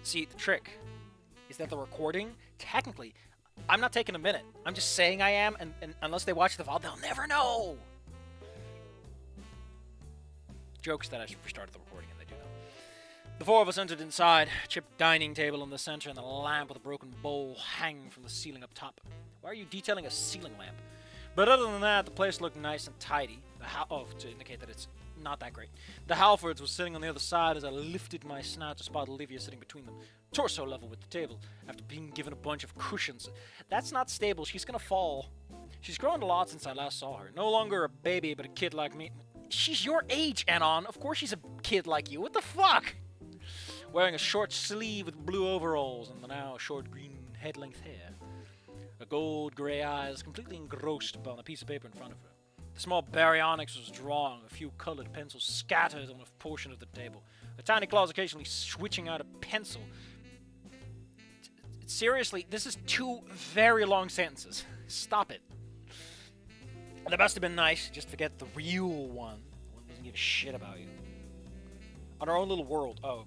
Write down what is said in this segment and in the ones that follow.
See, the trick is that the recording, technically, I'm not taking a minute. I'm just saying I am, and unless they watch the VOD, they'll never know. Jokes that I restarted the recording, and they do know. The four of us entered inside, chipped dining table in the center, and the lamp with a broken bowl hanging from the ceiling up top. Why are you detailing a ceiling lamp? But other than that, the place looked nice and tidy. To indicate that it's not that great. The Halfords was sitting on the other side as I lifted my snout to spot Olivia sitting between them, torso level with the table, after being given a bunch of cushions. That's not stable. She's gonna fall. She's grown a lot since I last saw her. No longer a baby, but a kid like me. She's your age, Anon. Of course she's a kid like you. What the fuck? Wearing a short sleeve with blue overalls and the now short green head-length hair. Her gold-grey eyes completely engrossed upon a piece of paper in front of her. The small baryonyx was drawing, a few colored pencils scattered on a portion of the table. Her tiny claws occasionally switching out a pencil. Seriously, this is 2 very long sentences. Stop it. They must have been nice, just forget the real one. The one who doesn't give a shit about you. On our own little world. Oh.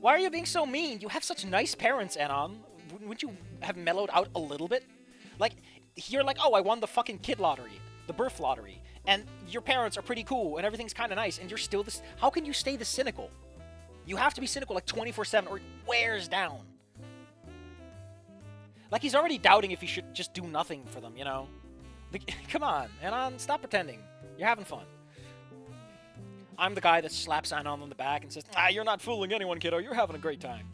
Why are you being so mean? You have such nice parents, Anon. Wouldn't you have mellowed out a little bit? Like, you're like, oh, I won the fucking kid lottery, the birth lottery, and your parents are pretty cool, and everything's kind of nice, and you're still this. How can you stay this cynical? You have to be cynical like 24/7, or it wears down. Like, he's already doubting if he should just do nothing for them, you know? Like, come on, Anon, stop pretending. You're having fun. I'm the guy that slaps Anon on the back and says, you're not fooling anyone, kiddo, you're having a great time.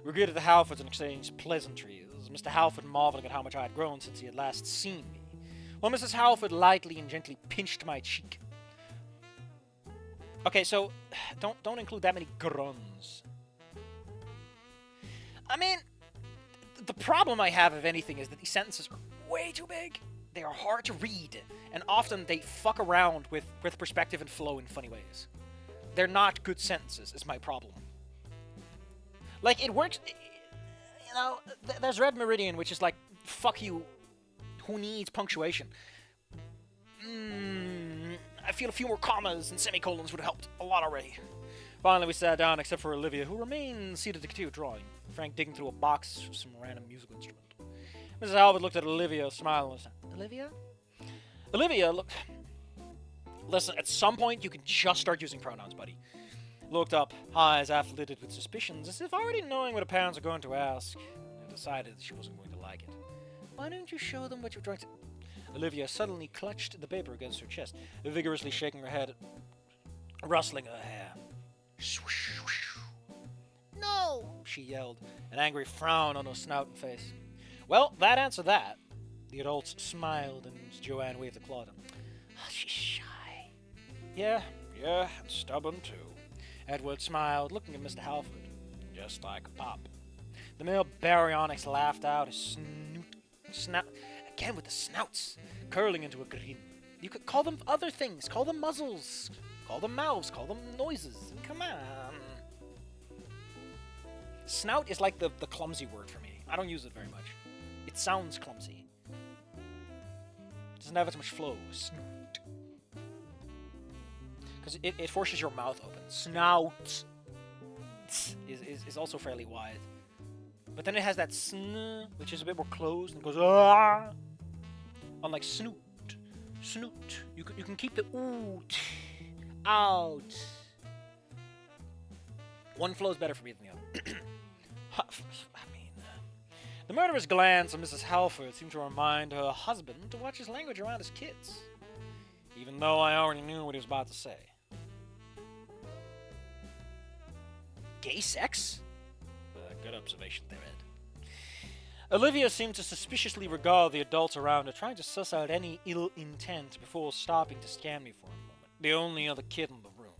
We greeted the Halfords and exchanged pleasantries, Mr. Halford marveling at how much I had grown since he had last seen me, while Mrs. Halford lightly and gently pinched my cheek. Okay, so, don't include that many grunts. I mean, the problem I have, if anything, is that these sentences are way too big. They are hard to read, and often they fuck around with perspective and flow in funny ways. They're not good sentences, is my problem. Like, it works, you know, there's Red Meridian, which is like, fuck you, who needs punctuation? I feel a few more commas and semicolons would have helped a lot already. Finally, we sat down, except for Olivia, who remained seated to continue drawing, Frank digging through a box for some random musical instrument. Mrs. Albert looked at Olivia, smiling, and said, Olivia? Olivia, look... Listen, at some point, you can just start using pronouns, buddy. Looked up, eyes half lidded with suspicions, as if already knowing what her parents are going to ask, and decided that she wasn't going to like it. Why don't you show them what you're trying to... Olivia suddenly clutched the paper against her chest, vigorously shaking her head, rustling her hair. Swoosh, swoosh. No, she yelled, an angry frown on her snout and face. Well, that answered that. The adults smiled, and Joanne waved a claw at them. Oh, she's shy. Yeah, and stubborn, too. Edward smiled, looking at Mr. Halford. Just like Pop. The male baryonyx laughed out, his snout, again with the snouts, curling into a grin. You could call them other things. Call them muzzles. Call them mouths. Call them noises. Come on. Snout is like the clumsy word for me. I don't use it very much. It sounds clumsy. It doesn't have as much flow. Snoot. Because it forces your mouth open. Snout is also fairly wide. But then it has that sn, which is a bit more closed, and it goes ah. Unlike snoot. Snoot. You can keep the oot out. One flows better for me than the other. The murderous glance of Mrs. Halford seemed to remind her husband to watch his language around his kids, even though I already knew what he was about to say. Gay sex? Good observation there, Ed. Olivia seemed to suspiciously regard the adults around her, trying to suss out any ill intent before stopping to scan me for a moment. The only other kid in the room.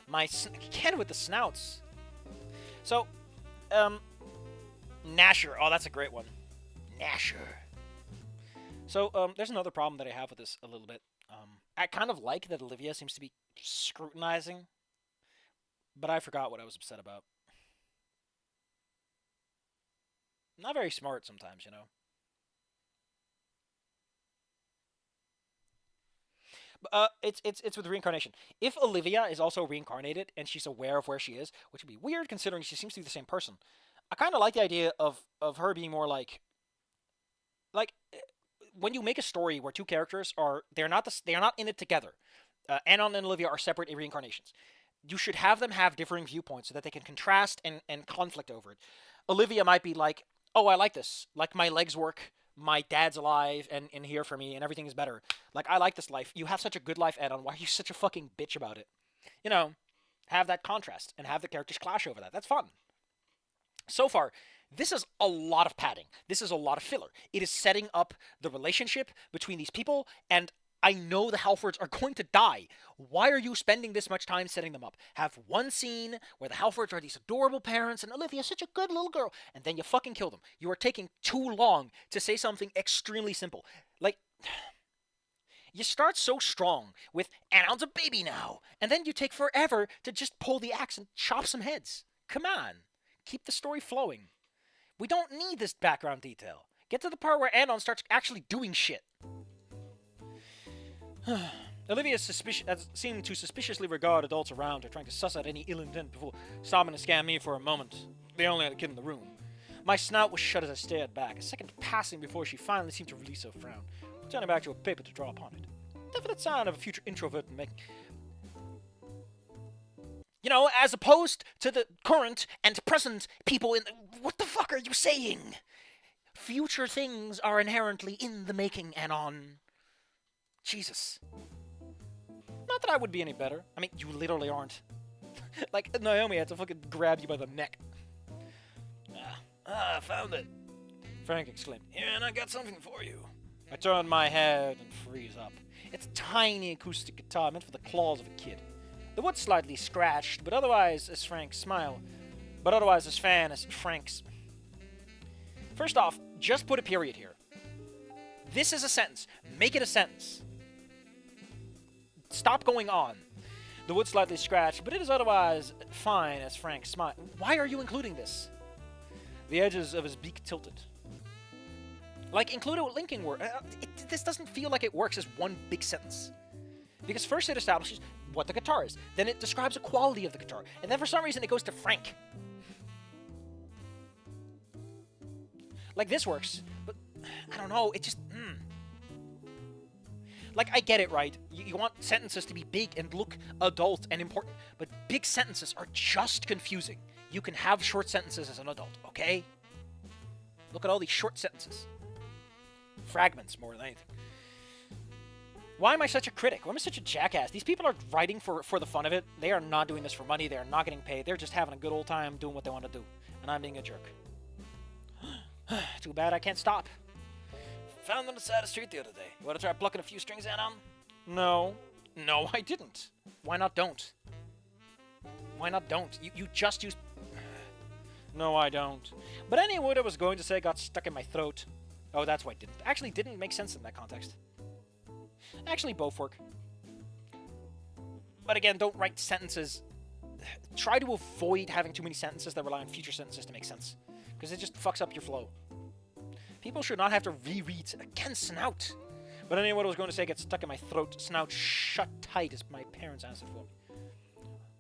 My kid with the snouts. So, Nasher. Oh, that's a great one. Nasher. So, there's another problem that I have with this a little bit. I kind of like that Olivia seems to be scrutinizing, but I forgot what I was upset about. Not very smart sometimes, you know. It's with reincarnation. If Olivia is also reincarnated and she's aware of where she is, which would be weird considering she seems to be the same person, I kind of like the idea of her being more like when you make a story where two characters are they are not in it together. Anon and Olivia are separate reincarnations. You should have them have differing viewpoints so that they can contrast and conflict over it. Olivia might be like, "Oh, I like this. Like my legs work. My dad's alive and here for me, and everything is better. Like I like this life. You have such a good life, Anon. Why are you such a fucking bitch about it? You know, have that contrast and have the characters clash over that. That's fun. So far, this is a lot of padding. This is a lot of filler. It is setting up the relationship between these people, and I know the Halfords are going to die. Why are you spending this much time setting them up? Have one scene where the Halfords are these adorable parents and Olivia's such a good little girl, and then you fucking kill them. You are taking too long to say something extremely simple. Like, you start so strong with Anon's a baby now, and then you take forever to just pull the axe and chop some heads. Come on. Keep the story flowing. We don't need this background detail. Get to the part where Anon starts actually doing shit. Olivia seemed to suspiciously regard adults around her, trying to suss out any ill intent before stopping to scan me for a moment. The only other kid in the room. My snout was shut as I stared back, a second passing before she finally seemed to release her frown, turning back to a paper to draw upon it. Definite sign of a future introvert making. You know, as opposed to the current and present people in. What the fuck are you saying? Future things are inherently in the making, Anon. Jesus. Not that I would be any better. I mean, you literally aren't. Like, Naomi had to fucking grab you by the neck. I found it, Frank exclaimed. Here, and I got something for you. I turned my head and freeze up. It's a tiny acoustic guitar meant for the claws of a kid. The wood slightly scratched, but otherwise as Frank's smile. But otherwise as fan as Frank's. First off, just put a period here. This is a sentence. Make it a sentence. Stop going on. The wood slightly scratched, but it is otherwise fine as Frank's smile. Why are you including this? The edges of his beak tilted. Like, include a linking word. This doesn't feel like it works as one big sentence. Because first it establishes what the guitar is. Then it describes the quality of the guitar. And then for some reason it goes to Frank. Like, this works. But, I don't know, it just... Like, I get it, right? You want sentences to be big and look adult and important. But big sentences are just confusing. You can have short sentences as an adult, okay? Look at all these short sentences. Fragments, more than anything. Why am I such a critic? Why am I such a jackass? These people are writing for the fun of it. They are not doing this for money. They are not getting paid. They're just having a good old time doing what they want to do. And I'm being a jerk. Too bad I can't stop. Found them on the side of the street the other day. You want to try plucking a few strings, Anon? No. No, I didn't. Why not don't? Why not don't? You just use... No, I don't. But any word I was going to say got stuck in my throat. Oh, that's why it didn't. Actually, didn't make sense in that context. Actually, both work. But again, don't write sentences. Try to avoid having too many sentences that rely on future sentences to make sense. Because it just fucks up your flow. People should not have to reread again, Snout. But anyway, what I was going to say gets stuck in my throat. Snout shut tight as my parents answered for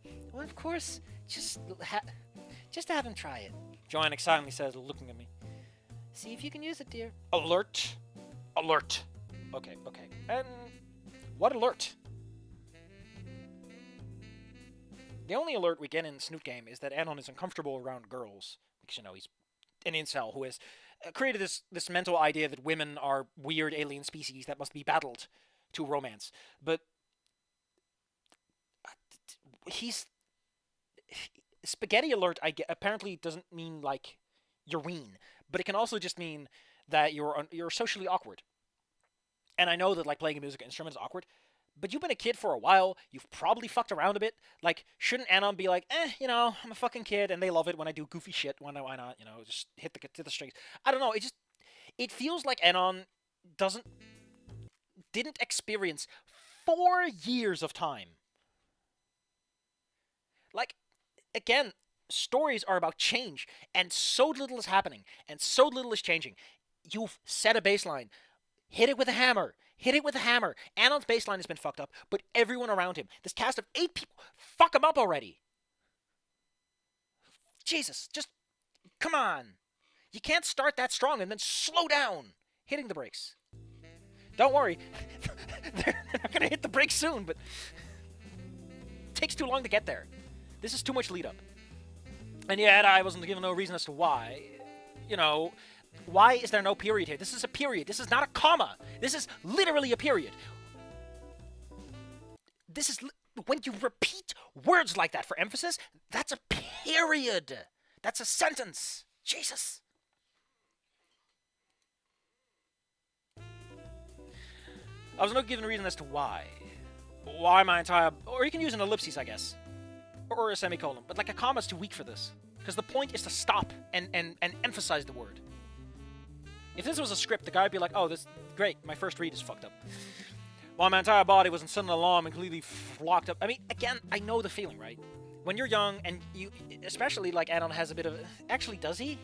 me. Well, of course, just have him try it. Joanne excitedly says, looking at me. See if you can use it, dear. Alert. Alert. Okay. And what alert? The only alert we get in Snoot game is that Anon is uncomfortable around girls. Because, you know, he's an incel who has created this mental idea that women are weird alien species that must be battled to romance. But spaghetti alert, apparently doesn't mean, like, you're ween. But it can also just mean that you're socially awkward. And I know that, like, playing a musical instrument is awkward, but you've been a kid for a while, you've probably fucked around a bit. Like, shouldn't Anon be like, you know, I'm a fucking kid, and they love it when I do goofy shit, why not, you know, just hit the strings. I don't know, it feels like Anon didn't experience 4 years of time. Like, again, stories are about change, and so little is happening, and so little is changing. You've set a baseline. Hit it with a hammer. Hit it with a hammer. Anon's baseline has been fucked up, but everyone around him, this cast of 8 people, fuck him up already. Jesus, just come on. You can't start that strong and then slow down, hitting the brakes. Don't worry, they're not going to hit the brakes soon, but it takes too long to get there. This is too much lead up. And yet I wasn't given no reason as to why. You know, why is there no period here? This is a period. This is not a comma. This is literally a period. This is when you repeat words like that for emphasis, that's a period. That's a sentence. Jesus. I was not given a reason as to why. Why my entire... Or you can use an ellipsis, I guess. Or a semicolon. But like a comma's too weak for this. Because the point is to stop and emphasize the word. If this was a script, the guy would be like, oh, this... Great, my first read is fucked up. While my entire body was in sudden alarm and completely locked up. I mean, again, I know the feeling, right? When you're young and you... Especially like Anon has a bit of... Actually, does he?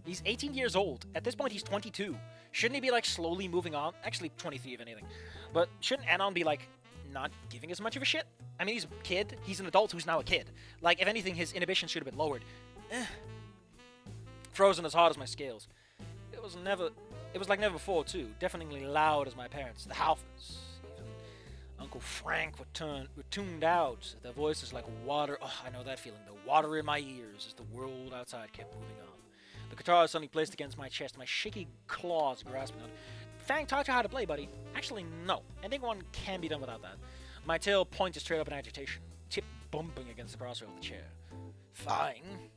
He's 18 years old. At this point, he's 22. Shouldn't he be, like, slowly moving on? Actually, 23, if anything. But shouldn't Anon be, like, not giving as much of a shit? I mean, he's a kid. He's an adult who's now a kid. Like, if anything, his inhibition should have been lowered. Frozen as hard as my scales. It was like never before, too. Deafeningly loud as my parents. The Halfords. Even Uncle Frank were tuned out. Their voices like water. Oh, I know that feeling. The water in my ears as the world outside kept moving on. The guitar is suddenly placed against my chest, my shaky claws grasping on it. Fang taught you how to play, buddy. Actually, no. I think one can be done without that. My tail pointed straight up in agitation, tip bumping against the crossrail of the chair. Fine.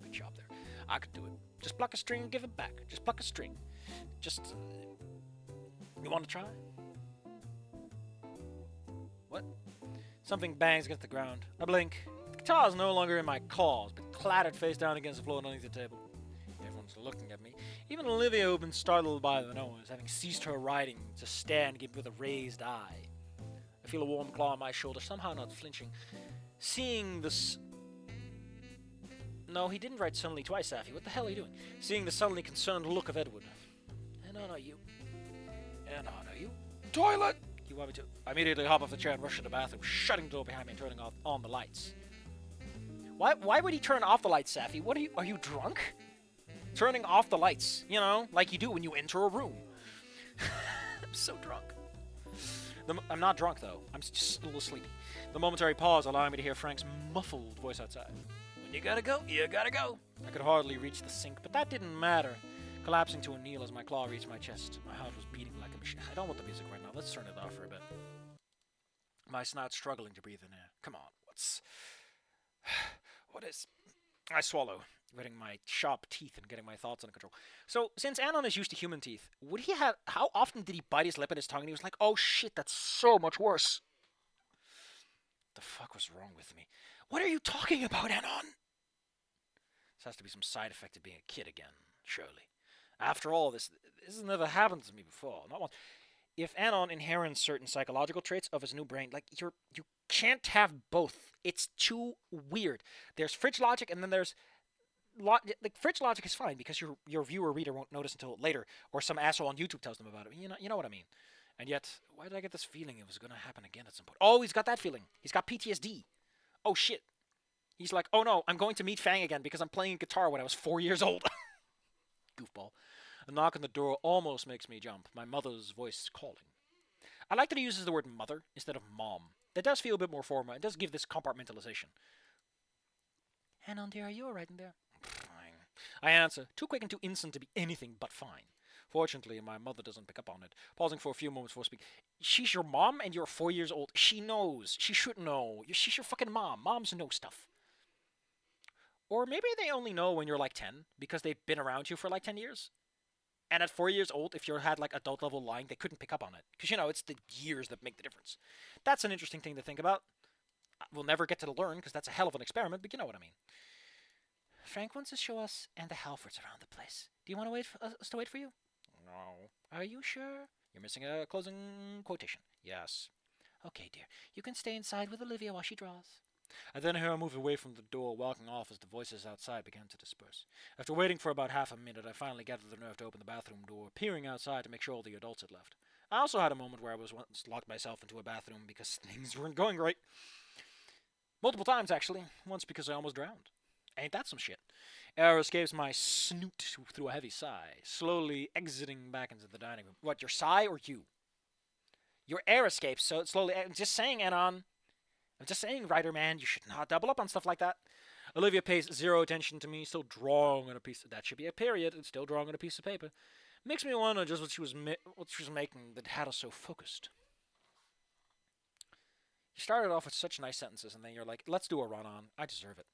Good job there. I could do it. Just pluck a string and give it back. Just pluck a string. Just... You want to try? What? Something bangs against the ground. I blink. The guitar is no longer in my claws, but clattered face down against the floor underneath the table. Everyone's looking at me. Even Olivia, who'd been startled by the noise, having ceased her writing to stand with a raised eye. I feel a warm claw on my shoulder, somehow not flinching. Seeing this... No, he didn't write suddenly twice, Safi. What the hell are you doing? Seeing the suddenly concerned look of Edward. Anon, are you? Anon, are you? Toilet! You want me to? I immediately hop off the chair and rush to the bathroom, shutting the door behind me and turning on the lights. Why would he turn off the lights, Safi? What are you drunk? Turning off the lights, you know, like you do when you enter a room. I'm so drunk. I'm not drunk, though. I'm just a little sleepy. The momentary pause allowing me to hear Frank's muffled voice outside. When you gotta go, you gotta go. I could hardly reach the sink, but that didn't matter. Collapsing to a kneel as my claw reached my chest. My heart was beating like a machine. I don't want the music right now. Let's turn it off for a bit. My snout struggling to breathe in air. Come on, what is... I swallow, wetting my sharp teeth and getting my thoughts under control. So, since Anon is used to human teeth, would he have... How often did he bite his lip and his tongue and he was like, oh shit, that's so much worse. The fuck was wrong with me? What are you talking about, Anon? This has to be some side effect of being a kid again, surely. After all, this has never happened to me before, not once. If Anon inherits certain psychological traits of his new brain, like, you can't have both. It's too weird. There's fridge logic, and then there's... Like, fridge logic is fine, because your viewer reader won't notice until later, or some asshole on YouTube tells them about it. You know what I mean. And yet, why did I get this feeling it was going to happen again at some point? Oh, he's got that feeling. He's got PTSD. Oh, shit. He's like, oh no, I'm going to meet Fang again because I'm playing guitar when I was 4 years old. Goofball. A knock on the door almost makes me jump. My mother's voice calling. I like that he uses the word mother instead of mom. That does feel a bit more formal. It does give this compartmentalization. Anon, dear, are you alright in there? Fine. I answer, too quick and too instant to be anything but fine. Fortunately, my mother doesn't pick up on it, pausing for a few moments before speaking. She's your mom and you're 4 years old. She knows. She should know. She's your fucking mom. Moms know stuff. Or maybe they only know when you're like 10 because they've been around you for like 10 years. And at 4 years old, if you had like adult level lying, they couldn't pick up on it. Because, you know, it's the years that make the difference. That's an interesting thing to think about. We'll never get to learn because that's a hell of an experiment, but you know what I mean. Frank wants to show us and the Halfords around the place. Do you want to wait for us to wait for you? No. Are you sure? You're missing a closing quotation. Yes. Okay, dear. You can stay inside with Olivia while she draws. I then heard her move away from the door, walking off as the voices outside began to disperse. After waiting for about half a minute, I finally gathered the nerve to open the bathroom door, peering outside to make sure all the adults had left. I also had a moment where I was once locked myself into a bathroom because things weren't going right. Multiple times, actually. Once because I almost drowned. Ain't that some shit? Air escapes my snoot through a heavy sigh, slowly exiting back into the dining room. What, your sigh or you? Your air escapes, so slowly. I'm just saying, Anon. I'm just saying, writer man, you should not double up on stuff like that. Olivia pays zero attention to me, still drawing on a piece. That should be a period. It's still drawing on a piece of paper. Makes me wonder just what she was making that had us so focused. You started off with such nice sentences, and then you're like, let's do a run-on. I deserve it.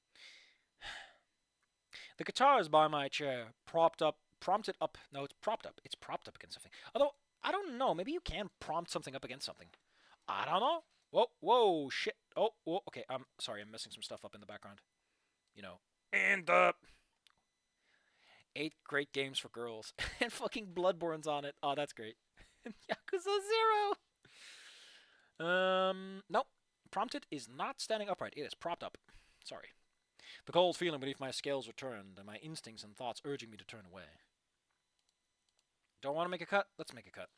The guitar is by my chair, propped up. No, it's propped up. It's propped up against something. Although, I don't know. Maybe you can prompt something up against something. I don't know. Whoa, shit. Oh, whoa, okay, I'm sorry, I'm messing some stuff up in the background. You know. And, 8 great games for girls. And fucking Bloodborne's on it. Oh, that's great. Yakuza 0! Nope. Prompted is not standing upright. It is propped up. Sorry. The cold feeling beneath my scales returned, and my instincts and thoughts urging me to turn away. Don't want to make a cut? Let's make a cut.